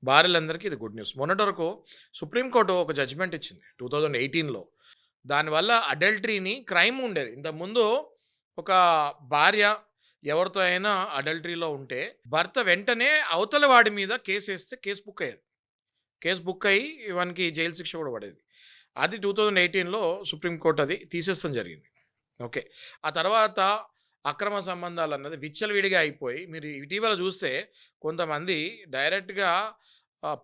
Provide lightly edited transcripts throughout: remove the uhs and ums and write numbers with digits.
భార్యలందరికీ ఇది good news. మొన్నటి వరకు సుప్రీంకోర్టు ఒక జడ్జిమెంట్ ఇచ్చింది 2018లో. దానివల్ల అడల్టరీని క్రైమ్ ఉండేది. ఇంతకుముందు ఒక భార్య ఎవరితో అయినా అడల్టరీలో ఉంటే భర్త వెంటనే అవతల వాడి మీద కేసేస్తే కేస్ బుక్ అయ్యేది. కేస్ బుక్ అయ్యి వానికి జైలు శిక్ష కూడా పడేది. అది 2018లో సుప్రీంకోర్టు అది తీసేస్తాం జరిగింది. ఓకే. ఆ తర్వాత అక్రమ సంబంధాలన్నది విచ్చలవిడిగా అయిపోయి మీరు ఇటీవల చూస్తే కొంతమంది డైరెక్ట్‌గా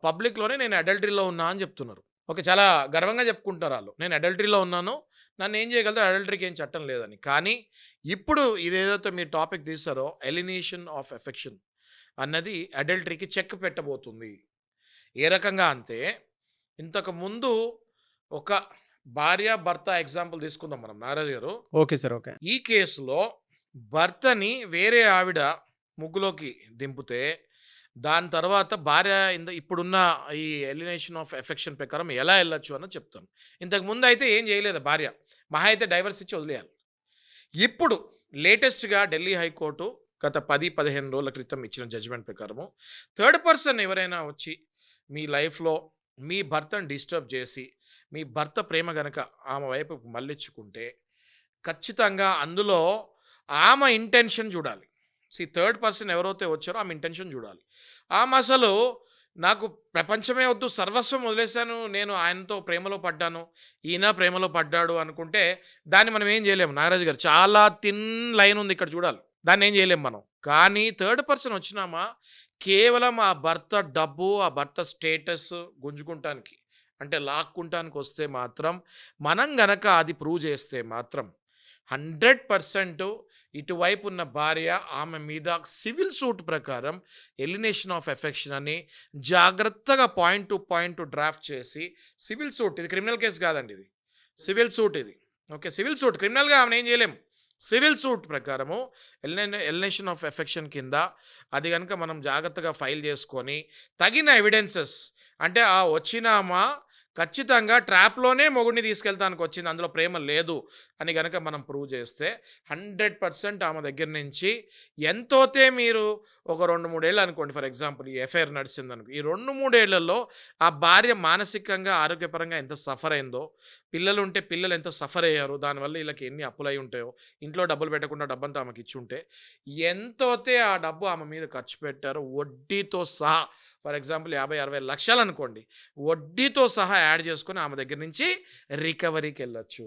పబ్లిక్‌లోనే నేను అడల్టరీలో ఉన్నా అని చెప్తున్నారు. ఓకే. చాలా గర్వంగా చెప్పుకుంటున్నారు ఆళ్ళు. నేను అడల్టరీలో ఉన్నాను. నన్నేం చేయగలుగుతారు అడల్టరీకి ఏం చట్టం లేదని. కానీ ఇప్పుడు ఇదేదైతే మీరు టాపిక్ తీశారో ఎలినేషన్ ఆఫ్ ఎఫెక్షన్ అన్నది అడల్టరీకి చెక్ పెట్టబోతుంది. ఏ రకంగా అంటే ఇంతకుముందు ఒక భార్య, భర్త ఎగ్జాంపుల్ తీసుకుందాం మనం నాగరాజు గారు. Okay sir. ఓకే. ఈ కేసులో భర్తని వేరే ఆవిడ ముగ్గులోకి దింపితే, దాని తర్వాత భార్య ఇప్పుడున్న ఈ ఎలినేషన్ ఆఫ్ ఎఫెక్షన్ ప్రకారం ఎలా ఎళ్ళొచ్చు అన్నది చెప్తాను. ఇంతకుముందయితే ఏం చేయలేదు భార్య. మహా అయితే డైవర్స్ ఇచ్చి వదిలేయాలి. ఇప్పుడు లేటెస్ట్‌గా ఢిల్లీ హైకోర్టు గత 10, 15 రోజుల క్రితం ఇచ్చిన జడ్జిమెంట్ ప్రకారము థర్డ్ పర్సన్ ఎవరైనా వచ్చి మీ లైఫ్‌లో మీ భర్తను డిస్టర్బ్ చేసి, మీ భర్త ప్రేమ గనక ఆమె వైపుకు మళ్ళించుకుంటే, ఖచ్చితంగా అందులో ఆమె ఇంటెన్షన్ చూడాలి. థర్డ్ పర్సన్ ఎవరైతే వచ్చారో ఆమె ఇంటెన్షన్ చూడాలి. ఆమె అసలు నాకు ప్రపంచమే వద్దు, సర్వస్వం వదిలేసాను, నేను ఆయనతో ప్రేమలో పడ్డాను, ఈయన ప్రేమలో పడ్డాడు అనుకుంటే దాన్ని మనం ఏం చేయలేము నాగరాజు గారు. చాలా థిన్ లైన్ ఉంది ఇక్కడ చూడాలి. దాన్ని ఏం చేయలేము మనం. కానీ థర్డ్ పర్సన్ వచ్చినామా కేవలం ఆ భర్త డబ్బు, ఆ భర్త స్టేటస్ గుంజుకుంటానికి అంటే లాక్కుంటానికి వస్తే మాత్రం మనం గనక అది ప్రూవ్ చేస్తే మాత్రం 100% ఇటువైపు ఉన్న భార్య ఆమె మీద సివిల్ సూట్ ప్రకారం ఎలినేషన్ ఆఫ్ ఎఫెక్షన్ అని జాగ్రత్తగా పాయింట్ టు పాయింట్ డ్రాఫ్ట్ చేసి సివిల్ సూట్, ఇది క్రిమినల్ కేసు కాదండి, ఇది సివిల్ సూట్ ఇది. ఓకే. సివిల్ సూట్ క్రిమినల్గా ఆమెను ఏం చేయలేము. సివిల్ సూట్ ప్రకారము ఎలినేషన్ ఆఫ్ ఎఫెక్షన్ కింద అది కనుక మనం జాగ్రత్తగా ఫైల్ చేసుకొని తగిన ఎవిడెన్సెస్ అంటే ఆ వచ్చినామా ఖచ్చితంగా ట్రాప్‌లోనే మొగుడిని తీసుకెళ్తానికి వచ్చింది, అందులో ప్రేమ లేదు అని గనక మనం ప్రూవ్ చేస్తే 100% ఆమె దగ్గర నుంచి ఎంతోతే మీరు ఒక 2, 3 ఏళ్ళు అనుకోండి ఫర్ ఎగ్జాంపుల్ ఈ ఎఫ్ఐఆర్ నడిచిందనుకో. ఈ 2, 3 ఏళ్లలో ఆ భార్య మానసికంగా, ఆరోగ్యపరంగా ఎంత సఫర్ అయిందో, పిల్లలుంటే పిల్లలు ఎంత సఫర్ అయ్యారో, దానివల్ల వీళ్ళకి ఎన్ని అప్పులై ఉంటాయో, ఇంట్లో డబ్బులు పెట్టకుండా డబ్బంతా ఆమెకి ఇచ్చుంటే, ఎంతోతే ఆ డబ్బు ఆమె మీద ఖర్చు పెట్టారో వడ్డీతో సహా ఫర్ ఎగ్జాంపుల్ 50, 60 లక్షలు అనుకోండి. వడ్డీతో సహా యాడ్ చేసుకొని ఆమె దగ్గర నుంచి రికవరీకి వెళ్ళొచ్చు.